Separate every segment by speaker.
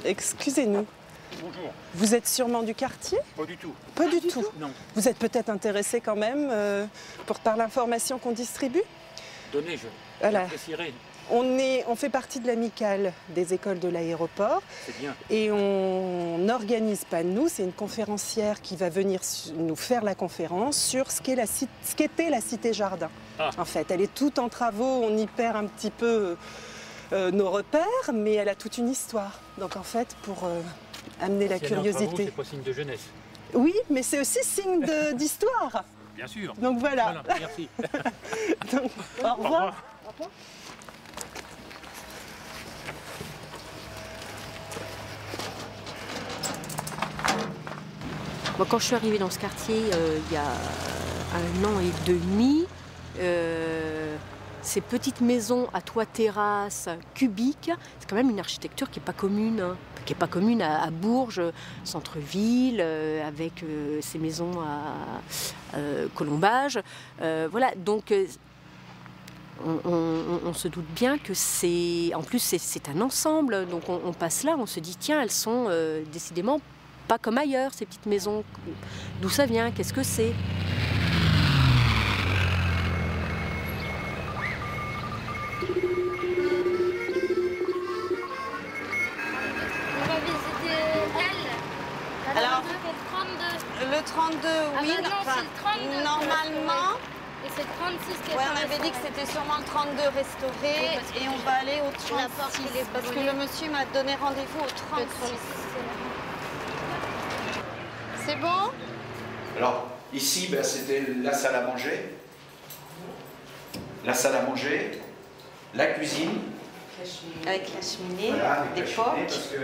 Speaker 1: Excusez-nous.
Speaker 2: Bonjour.
Speaker 1: Vous êtes sûrement du quartier?
Speaker 2: Pas du tout.
Speaker 1: Pas du tout.
Speaker 2: Non.
Speaker 1: Vous êtes peut-être intéressé quand même par l'information qu'on distribue?
Speaker 2: Donnez, je
Speaker 1: Voilà.
Speaker 2: apprécierai.
Speaker 1: On fait partie de l'amicale des écoles de l'aéroport
Speaker 2: C'est bien.
Speaker 1: et on n'organise pas nous, c'est une conférencière qui va venir nous faire la conférence sur ce qu'était la Cité Jardin.
Speaker 2: Ah.
Speaker 1: En fait, elle est toute en travaux, on y perd un petit peu nos repères, mais elle a toute une histoire. Donc en fait, pour amener la curiosité.
Speaker 2: C'est pas signe de jeunesse.
Speaker 1: Oui, mais c'est aussi signe d'histoire.
Speaker 2: Bien sûr.
Speaker 1: Donc voilà.
Speaker 2: Voilà, merci.
Speaker 1: Donc, au revoir.
Speaker 3: Moi, quand je suis arrivée dans ce quartier il y a 1 an et demi, ces petites maisons à toit terrasse, cubiques, c'est quand même une architecture qui n'est pas commune, hein, qui n'est pas commune à Bourges, centre-ville, avec ces maisons à colombage. Voilà, donc on se doute bien que c'est... En plus, c'est un ensemble, donc on passe là, on se dit, tiens, elles sont décidément pas comme ailleurs, ces petites maisons. D'où ça vient? Qu'est-ce que c'est?
Speaker 4: On va visiter elle.
Speaker 5: Alors,
Speaker 4: le 32.
Speaker 5: le 32, oui.
Speaker 4: Ah bah non,
Speaker 5: enfin,
Speaker 4: c'est le 32
Speaker 5: normalement,
Speaker 4: Et c'est le 36 qui est
Speaker 5: ouais,
Speaker 4: pas
Speaker 5: on avait dit que
Speaker 4: restauré.
Speaker 5: c'était sûrement le 32 restauré
Speaker 4: Oui, parce que
Speaker 5: et on va aller au
Speaker 4: la porte,
Speaker 5: 36
Speaker 4: il est
Speaker 5: parce que
Speaker 4: brûlé.
Speaker 5: le monsieur m'a donné rendez-vous au
Speaker 4: Le
Speaker 5: 36.
Speaker 4: 36.
Speaker 5: C'est bon?
Speaker 6: Alors, ici, ben, c'était la salle à manger. La salle à manger, la cuisine.
Speaker 5: Avec la cheminée
Speaker 6: Voilà, avec la
Speaker 5: d'époque.
Speaker 6: cheminée, parce que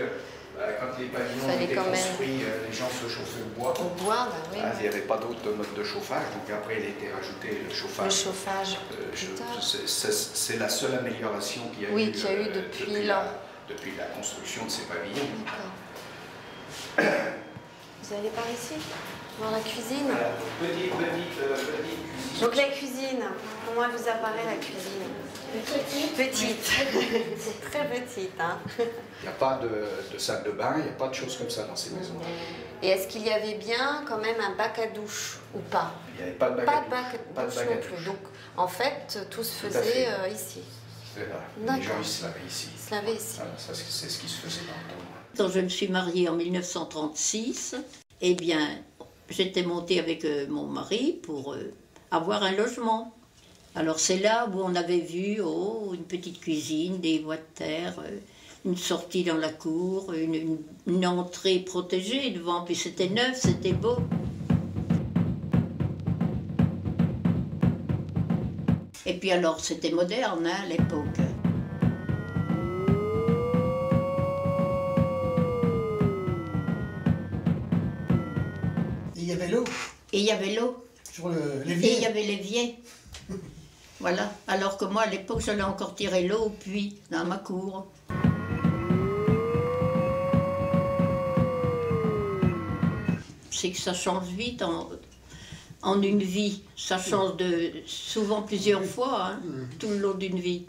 Speaker 6: quand les pavillons
Speaker 5: Fallait
Speaker 6: étaient
Speaker 5: quand même-
Speaker 6: construits, les gens se chauffaient au bois.
Speaker 5: Au bois, bah oui.
Speaker 6: Il n'y avait pas d'autre mode de chauffage, donc après il a été rajouté le chauffage.
Speaker 5: Le chauffage.
Speaker 6: Je-
Speaker 5: plus tard.
Speaker 6: c'est la seule amélioration qu'il y a
Speaker 5: Oui,
Speaker 6: eu,
Speaker 5: qu'il y a eu depuis là.
Speaker 6: depuis la construction de ces pavillons.
Speaker 5: D'accord. Vous allez par ici? Voir la cuisine?
Speaker 6: Voilà, donc petite cuisine.
Speaker 5: Donc la cuisine, comment elle vous apparaît la cuisine? Petite. C'est très petite, hein?
Speaker 6: Il n'y a pas de salle de bain, il n'y a pas de choses comme ça dans ces maisons.
Speaker 5: Et est-ce qu'il y avait bien quand même un bac à douche ou pas?
Speaker 6: Il n'y avait pas de bac
Speaker 5: Pas
Speaker 6: à
Speaker 5: de bac
Speaker 6: douche.
Speaker 5: à
Speaker 6: Pas de
Speaker 5: douche
Speaker 6: bac à
Speaker 5: non plus.
Speaker 6: douche.
Speaker 5: Donc en fait, tout se
Speaker 6: Tout à
Speaker 5: faisait
Speaker 6: fait.
Speaker 5: ici.
Speaker 6: C'est vrai.
Speaker 5: D'accord.
Speaker 6: Les gens ils se lavaient ici.
Speaker 5: Ils se lavaient ici.
Speaker 6: Voilà, ça, c'est ce qui se faisait dans le temps.
Speaker 7: Quand je me suis mariée en 1936, eh bien, j'étais montée avec mon mari pour avoir un logement. Alors c'est là où on avait vu une petite cuisine, des voies de terre, une sortie dans la cour, une entrée protégée devant, puis c'était neuf, c'était beau. Et puis alors c'était moderne hein, à l'époque.
Speaker 8: Et il y avait l'eau
Speaker 7: Et il y avait l'eau.
Speaker 8: sur
Speaker 7: Et il
Speaker 8: l'évier.
Speaker 7: y avait l'évier. Voilà. Alors que moi, à l'époque, j'allais encore tirer l'eau au puits, dans ma cour. C'est que ça change vite en une vie. Ça change souvent plusieurs fois, hein, tout le long d'une vie.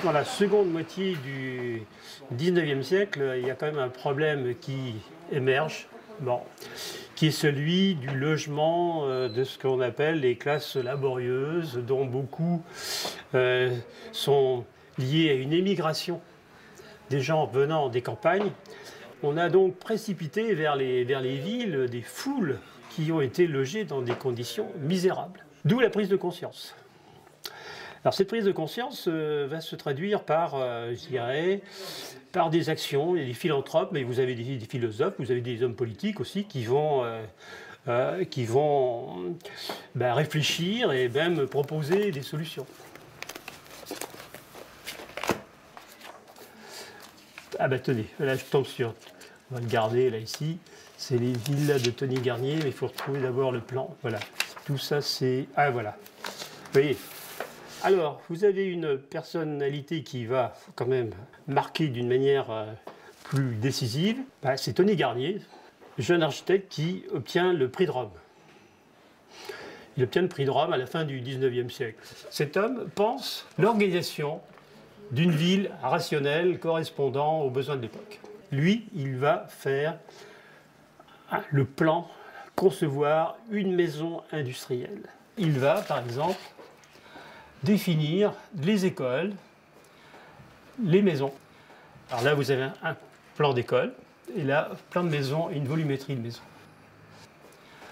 Speaker 9: Dans la seconde moitié du 19e siècle, il y a quand même un problème qui émerge, qui est celui du logement de ce qu'on appelle les classes laborieuses, dont beaucoup sont liés à une émigration des gens venant des campagnes. On a donc précipité vers les villes des foules qui ont été logées dans des conditions misérables. D'où la prise de conscience. Alors cette prise de conscience va se traduire par, je dirais, par des actions. Il y a des philanthropes, mais vous avez des philosophes, vous avez des hommes politiques aussi qui vont réfléchir et même proposer des solutions. Ah bah tenez, là je tombe sur, on va le garder là ici, c'est les villas de Tony Garnier, mais il faut retrouver d'abord le plan, voilà. Tout ça c'est, ah voilà, vous voyez. Alors, vous avez une personnalité qui va quand même marquer d'une manière plus décisive, bah, c'est Tony Garnier, jeune architecte qui obtient le prix de Rome. Il obtient le prix de Rome à la fin du 19e siècle. Cet homme pense l'organisation d'une ville rationnelle correspondant aux besoins de l'époque. Lui, il va faire le plan, concevoir une maison industrielle. Il va, par exemple, définir les écoles, les maisons. Alors là, vous avez un plan d'école, et là, plan de maison et une volumétrie de maison.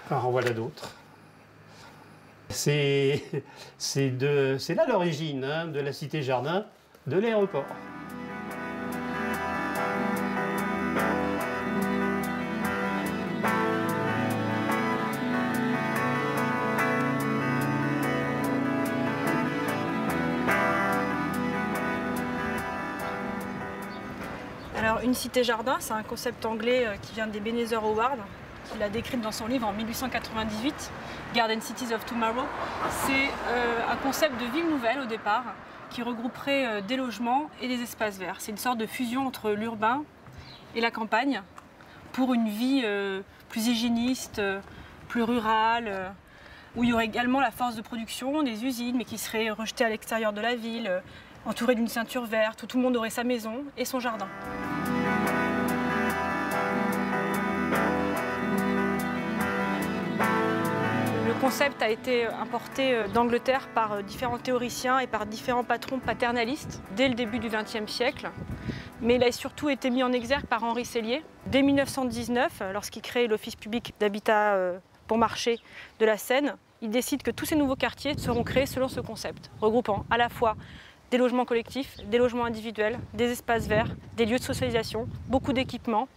Speaker 9: Alors en voilà d'autres. C'est là l'origine hein, de la cité-jardin de l'aéroport.
Speaker 10: Alors, une cité-jardin, c'est un concept anglais qui vient d'Ebenezer Howard, qui l'a décrite dans son livre en 1898, Garden Cities of Tomorrow. C'est un concept de ville nouvelle au départ, qui regrouperait des logements et des espaces verts. C'est une sorte de fusion entre l'urbain et la campagne, pour une vie plus hygiéniste, plus rurale, où il y aurait également la force de production des usines, mais qui seraient rejetées à l'extérieur de la ville, entourées d'une ceinture verte, où tout le monde aurait sa maison et son jardin. Le concept a été importé d'Angleterre par différents théoriciens et par différents patrons paternalistes dès le début du XXe siècle. Mais il a surtout été mis en exergue par Henri Sellier dès 1919, lorsqu'il crée l'Office public d'habitat bon marché de la Seine. Il décide que tous ces nouveaux quartiers seront créés selon ce concept, regroupant à la fois des logements collectifs, des logements individuels, des espaces verts, des lieux de socialisation, beaucoup d'équipements,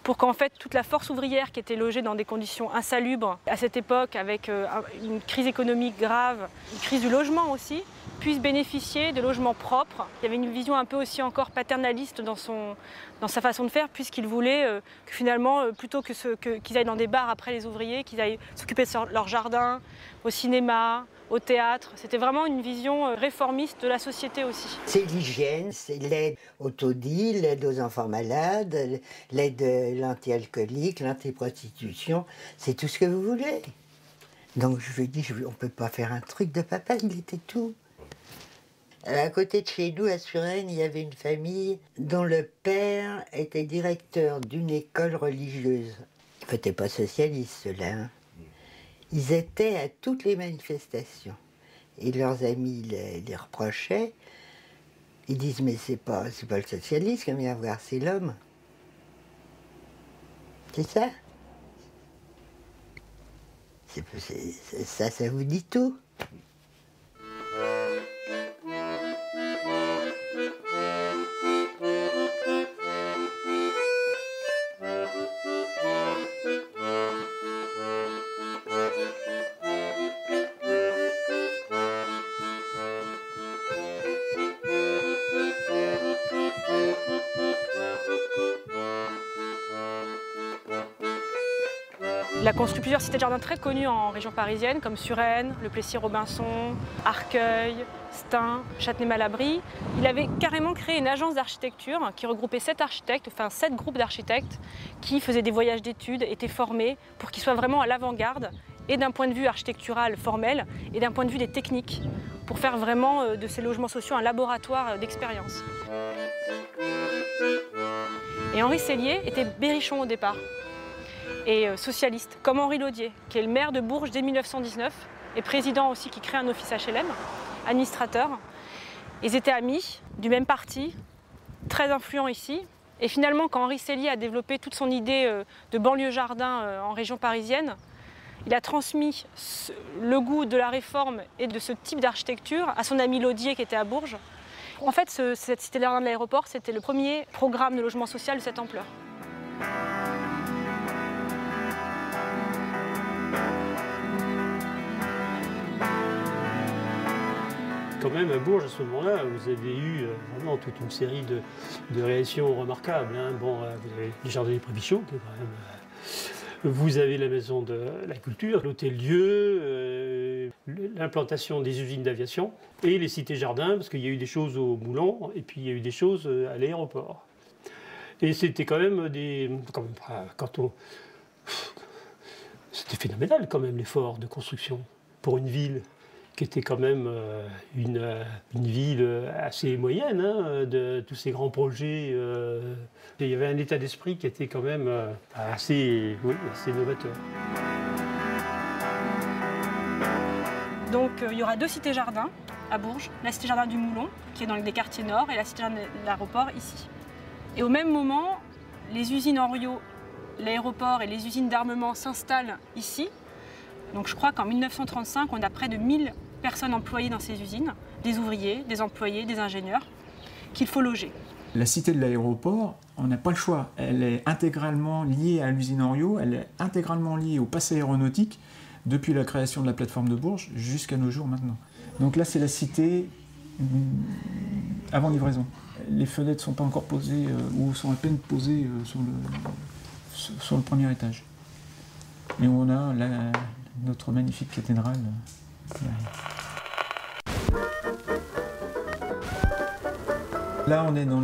Speaker 10: pour qu'en fait toute la force ouvrière qui était logée dans des conditions insalubres à cette époque, avec une crise économique grave, une crise du logement aussi, puisse bénéficier de logements propres. Il y avait une vision un peu aussi encore paternaliste dans sa façon de faire, puisqu'il voulait que finalement, plutôt qu'ils aillent dans des bars après les ouvriers, qu'ils aillent s'occuper de leur jardin, au cinéma, au théâtre. C'était vraiment une vision réformiste de la société aussi.
Speaker 11: C'est l'hygiène, c'est l'aide aux taudis, l'aide aux enfants malades, l'aide l'anti-alcoolique, l'anti-prostitution, c'est tout ce que vous voulez. Donc je lui ai dit, on ne peut pas faire un truc de papa, il était tout. À côté de chez nous, à Suresnes, il y avait une famille dont le père était directeur d'une école religieuse. Ils n'étaient pas socialistes, ceux-là. Hein. Ils étaient à toutes les manifestations. Et leurs amis les reprochaient. Ils disent, mais c'est pas le socialiste qui vient voir, c'est l'homme. C'est ça? Ça vous dit tout.
Speaker 10: Il a construit plusieurs cités-jardins très connues en région parisienne, comme Suresnes, Le Plessis-Robinson, Arcueil, Stein, Châtenay-Malabry. Il avait carrément créé une agence d'architecture qui regroupait 7 architectes, enfin 7 groupes d'architectes qui faisaient des voyages d'études, étaient formés pour qu'ils soient vraiment à l'avant-garde, et d'un point de vue architectural formel, et d'un point de vue des techniques, pour faire vraiment de ces logements sociaux un laboratoire d'expérience. Et Henri Sellier était berrichon au départ, et socialiste, comme Henri Laudier, qui est le maire de Bourges dès 1919, et président aussi qui crée un office HLM, administrateur. Ils étaient amis, du même parti, très influents ici. Et finalement, quand Henri Sellier a développé toute son idée de banlieue jardin en région parisienne, il a transmis le goût de la réforme et de ce type d'architecture à son ami Laudier qui était à Bourges. En fait, cette cité-jardin de l'aéroport, c'était le premier programme de logement social de cette ampleur.
Speaker 9: Quand quand même à Bourges, à ce moment-là, vous avez eu vraiment toute une série de réactions remarquables. Hein. Bon, vous avez les Jardins des Prévichaux, qui est quand même... vous avez la Maison de la Culture, l'Hôtel-Dieu, l'implantation des usines d'aviation et les cités-jardins, parce qu'il y a eu des choses au Moulon et puis il y a eu des choses à l'aéroport. Et c'était quand même c'était phénoménal quand même l'effort de construction pour une ville qui était quand même une ville assez moyenne, hein, de tous ces grands projets. Il y avait un état d'esprit qui était quand même assez novateur.
Speaker 10: Donc il y aura 2 cités-jardins à Bourges, la cité-jardin du Moulon, qui est dans les quartiers nord, et la cité-jardin de l'aéroport ici. Et au même moment, les usines Henriot, l'aéroport et les usines d'armement s'installent ici. Donc je crois qu'en 1935, on a près de 1000 personnes employées dans ces usines, des ouvriers, des employés, des ingénieurs, qu'il faut loger.
Speaker 12: La cité de l'aéroport, on n'a pas le choix. Elle est intégralement liée à l'usine Henriot, elle est intégralement liée au passé aéronautique depuis la création de la plateforme de Bourges jusqu'à nos jours maintenant. Donc là, c'est la cité avant livraison. Les fenêtres ne sont pas encore posées ou sont à peine posées sur le premier étage. Et on a notre magnifique cathédrale. Là, on est dans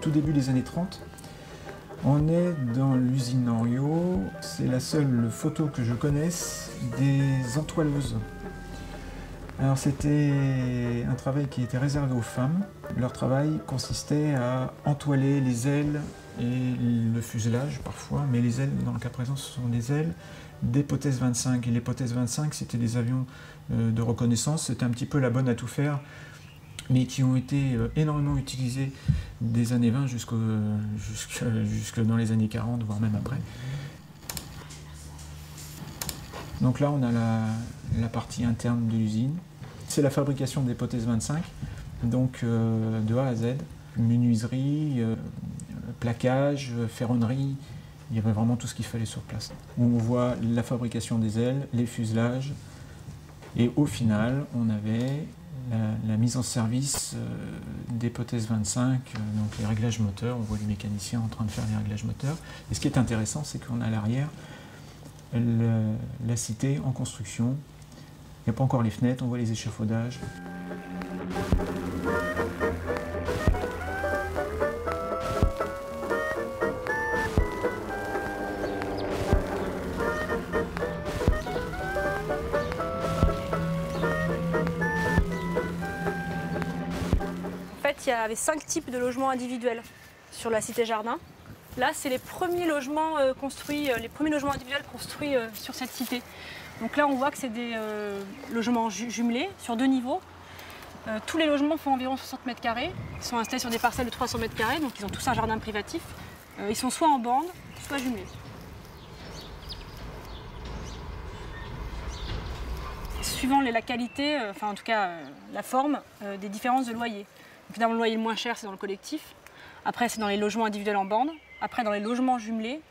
Speaker 12: tout début des années 30. On est dans l'usine Henriot. C'est la seule photo que je connaisse des entoileuses. Alors c'était un travail qui était réservé aux femmes. Leur travail consistait à entoiler les ailes et le fuselage parfois, mais les ailes, dans le cas présent, ce sont des ailes des Potez 25. Et les Potez 25, c'était des avions de reconnaissance, c'était un petit peu la bonne à tout faire, mais qui ont été énormément utilisés des années 20 jusque dans les années 40, voire même après. Donc là, on a la partie interne de l'usine. C'est la fabrication des Potez 25, donc de A à Z. Menuiserie, plaquage, ferronnerie, il y avait vraiment tout ce qu'il fallait sur place. On voit la fabrication des ailes, les fuselages, et au final, on avait la mise en service des Potez 25, donc les réglages moteurs. On voit les mécaniciens en train de faire les réglages moteurs. Et ce qui est intéressant, c'est qu'on a à l'arrière la cité en construction. Il n'y a pas encore les fenêtres, on voit les échafaudages.
Speaker 10: En fait, il y avait 5 types de logements individuels sur la cité-jardin. Là, c'est les premiers logements les premiers logements individuels construits sur cette cité. Donc là, on voit que c'est des logements jumelés sur 2 niveaux. Tous les logements font environ 60 mètres carrés. Ils sont installés sur des parcelles de 300 mètres carrés, donc ils ont tous un jardin privatif. Ils sont soit en bande, soit jumelés. Suivant la qualité, enfin en tout cas la forme, des différences de loyer. Évidemment, le loyer le moins cher, c'est dans le collectif. Après, c'est dans les logements individuels en bande. Après, dans les logements jumelés.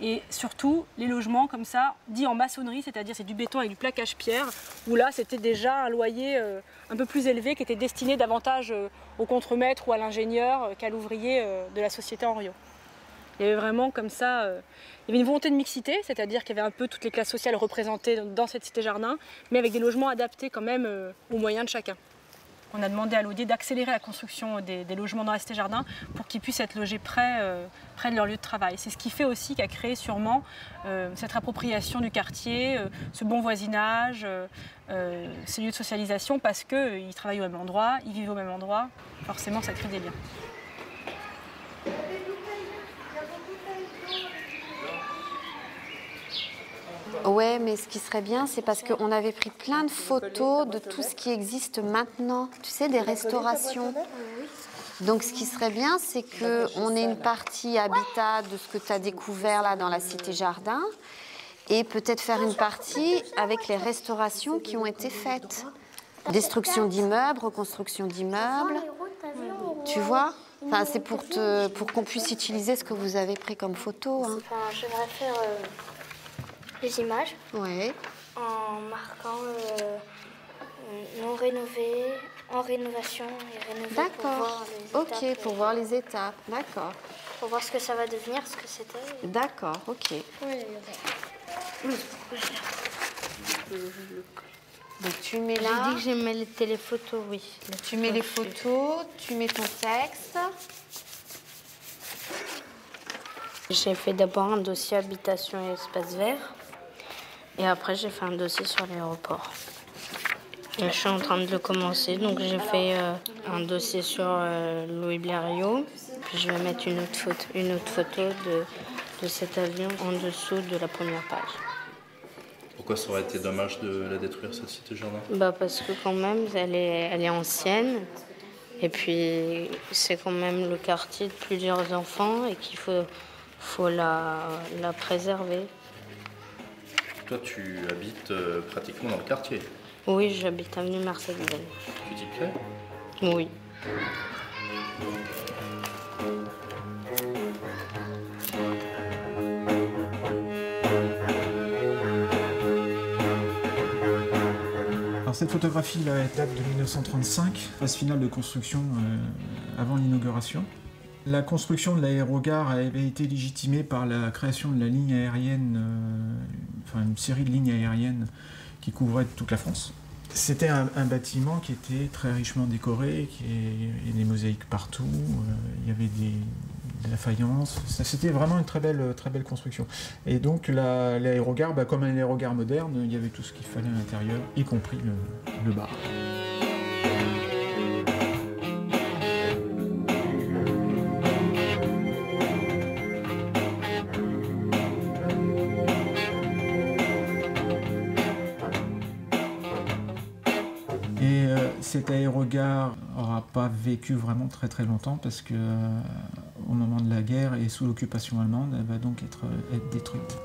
Speaker 10: Et surtout, les logements comme ça, dits en maçonnerie, c'est-à-dire c'est du béton avec du plaquage pierre, où là, c'était déjà un loyer un peu plus élevé qui était destiné davantage au contremaître ou à l'ingénieur qu'à l'ouvrier de la société Henriot. Il y avait vraiment comme ça, il y avait une volonté de mixité, c'est-à-dire qu'il y avait un peu toutes les classes sociales représentées dans cette cité-jardin, mais avec des logements adaptés quand même aux moyens de chacun. On a demandé à l'OD d'accélérer la construction des logements dans la cité-jardin pour qu'ils puissent être logés près de leur lieu de travail. C'est ce qui fait aussi qu'a créé sûrement cette appropriation du quartier, ce bon voisinage, ces lieux de socialisation, parce qu'ils travaillent au même endroit, ils vivent au même endroit. Forcément, ça crée des liens.
Speaker 5: Ouais, mais ce qui serait bien, c'est parce qu'on avait pris plein de photos de tout ce qui existe maintenant. Tu sais, des restaurations. Donc, ce qui serait bien, c'est qu'on ait une partie habitat de ce que tu as découvert là dans la cité-jardin et peut-être faire une partie avec les restaurations qui ont été faites. Destruction d'immeubles, reconstruction d'immeubles. Tu vois ? Enfin, c'est pour qu'on puisse utiliser ce que vous avez pris comme photo. Hein.
Speaker 4: Enfin, j'aimerais faire les images
Speaker 5: ouais.
Speaker 4: en marquant non rénové, en rénovation et rénové.
Speaker 5: D'accord. Ok, pour voir les étapes. D'accord.
Speaker 4: Pour voir ce que ça va devenir, ce que c'était.
Speaker 5: D'accord, ok. Donc tu mets là.
Speaker 4: J'ai dit que j'aimais les téléphotos, oui.
Speaker 5: Tu mets les photos, tu mets ton texte.
Speaker 4: J'ai fait d'abord un dossier habitation et espace vert. Et après, j'ai fait un dossier sur l'aéroport. Je suis en train de le commencer, donc j'ai fait un dossier sur Louis Blériot. Puis je vais mettre une autre photo de cet avion en dessous de la première page.
Speaker 13: Pourquoi ça aurait été dommage de la détruire, cette cité-jardin?
Speaker 4: Parce que quand même, elle est ancienne. Et puis, c'est quand même le quartier de plusieurs enfants et qu'il faut la préserver.
Speaker 13: Toi, tu habites pratiquement dans le quartier.
Speaker 4: Oui, j'habite avenue Marcel-Glen.
Speaker 13: Tu t'y plais?
Speaker 4: Oui.
Speaker 12: Alors cette photographie-là date de 1935, phase finale de construction avant l'inauguration. La construction de l'aérogare avait été légitimée par la création de la ligne aérienne, une série de lignes aériennes qui couvraient toute la France. C'était un bâtiment qui était très richement décoré, il y avait des mosaïques partout, il y avait de la faïence. C'était vraiment une très belle construction. Et donc l'aérogare, comme un aérogare moderne, il y avait tout ce qu'il fallait à l'intérieur, y compris le bar. Cet aérogare n'aura pas vécu vraiment très longtemps parce que au moment de la guerre et sous l'occupation allemande, elle va donc être détruite.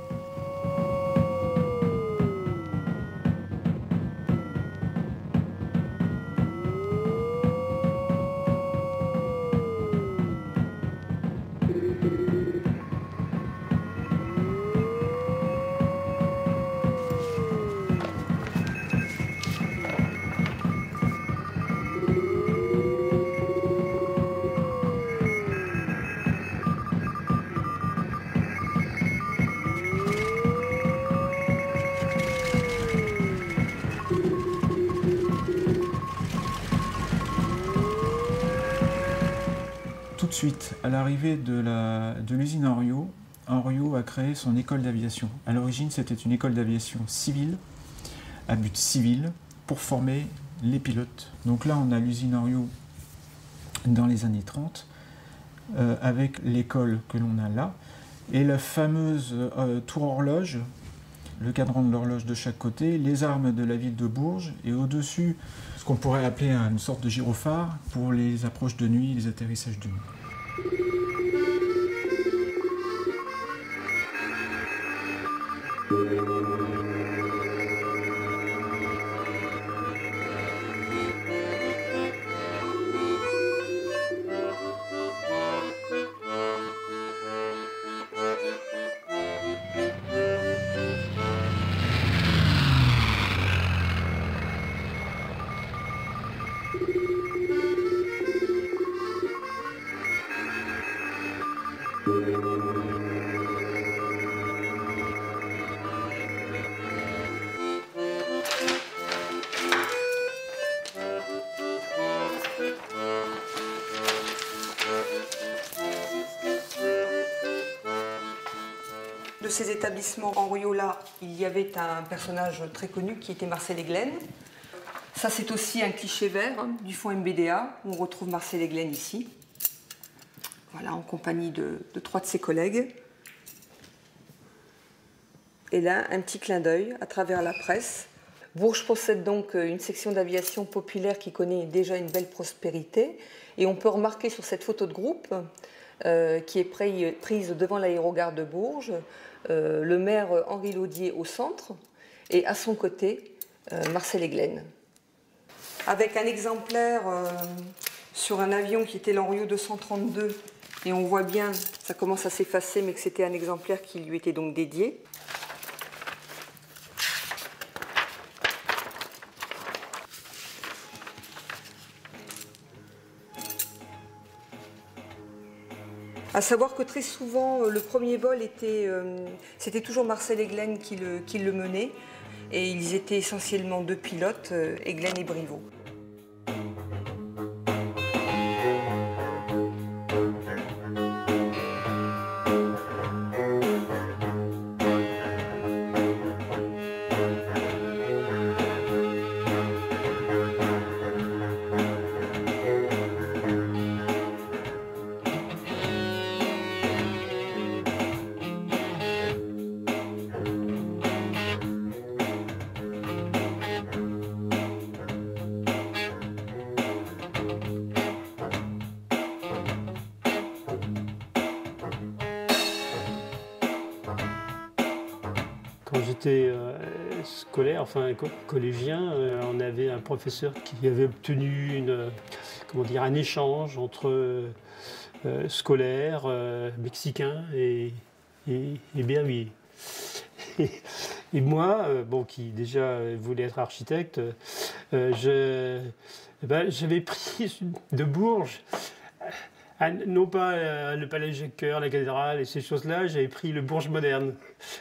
Speaker 12: Tout de suite, à l'arrivée de l'usine Henriot, Henriot a créé son école d'aviation. À l'origine, c'était une école d'aviation civile, à but civil, pour former les pilotes. Donc là, on a l'usine Henriot dans les années 30, avec l'école que l'on a là, et la fameuse tour horloge, le cadran de l'horloge de chaque côté, les armes de la ville de Bourges, et au-dessus, ce qu'on pourrait appeler une sorte de gyrophare pour les approches de nuit et les atterrissages de nuit.
Speaker 1: De ces établissements Henriot-là, il y avait un personnage très connu qui était Marcel Eglen. Ça, c'est aussi un cliché vert du fonds MBDA, où on retrouve Marcel Eglen ici. Voilà, en compagnie de 3 de ses collègues. Et là, un petit clin d'œil à travers la presse. Bourges possède donc une section d'aviation populaire qui connaît déjà une belle prospérité. Et on peut remarquer sur cette photo de groupe, qui est prise devant l'aérogare de Bourges, le maire Henri Laudier au centre, et à son côté, Marcel Eglen. Avec un exemplaire sur un avion qui était l'Henriot 232, et on voit bien, ça commence à s'effacer, mais que c'était un exemplaire qui lui était donc dédié. À savoir que très souvent, le premier vol c'était toujours Marcel Eglen qui le menait. Et ils étaient essentiellement 2 pilotes, Eglen et Briveau.
Speaker 9: Quand j'étais scolaire, enfin collégien, on avait un professeur qui avait obtenu un échange entre scolaires, mexicains et berniers. Et moi, qui déjà voulais être architecte, j'avais pris de Bourges, non pas le palais Jacques-Cœur, la cathédrale et ces choses-là, j'avais pris le Bourges moderne.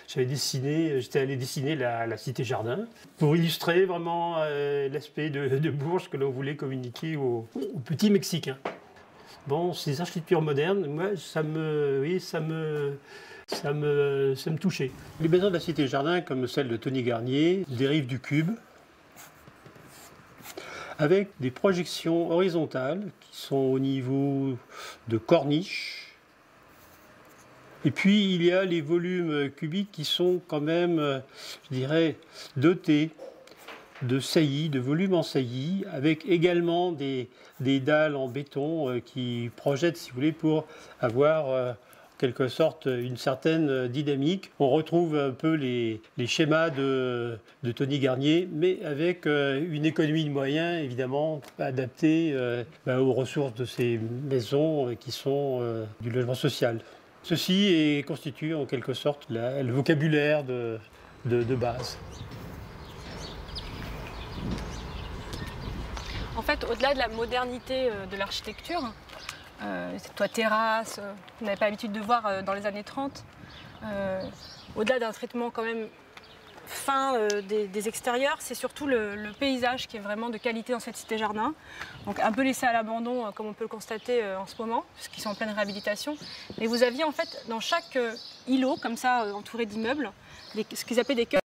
Speaker 9: J'étais allé dessiner la cité-jardin pour illustrer vraiment l'aspect de Bourges que l'on voulait communiquer aux petits Mexicains. Bon, ces architectures modernes, moi, ça me touchait. Les maisons de la cité-jardin, comme celle de Tony Garnier, dérivent du cube, avec des projections horizontales qui sont au niveau de corniches. Et puis il y a les volumes cubiques qui sont quand même, je dirais, dotés de saillies, de volumes en saillies, avec également des dalles en béton qui projettent, si vous voulez, pour avoir en quelque sorte une certaine dynamique. On retrouve un peu les schémas de Tony Garnier, mais avec une économie de moyens, évidemment, adaptée aux ressources de ces maisons qui sont du logement social. Ceci constitue en quelque sorte le vocabulaire de base.
Speaker 10: En fait, au-delà de la modernité de l'architecture, ces toits terrasses, qu'on n'avait pas l'habitude de voir dans les années 30, au-delà d'un traitement quand même fin des extérieurs, c'est surtout le paysage qui est vraiment de qualité dans cette cité-jardin. Donc un peu laissé à l'abandon, comme on peut le constater en ce moment, puisqu'ils sont en pleine réhabilitation. Mais vous aviez en fait dans chaque îlot, comme ça, entouré d'immeubles, ce qu'ils appelaient des cœurs.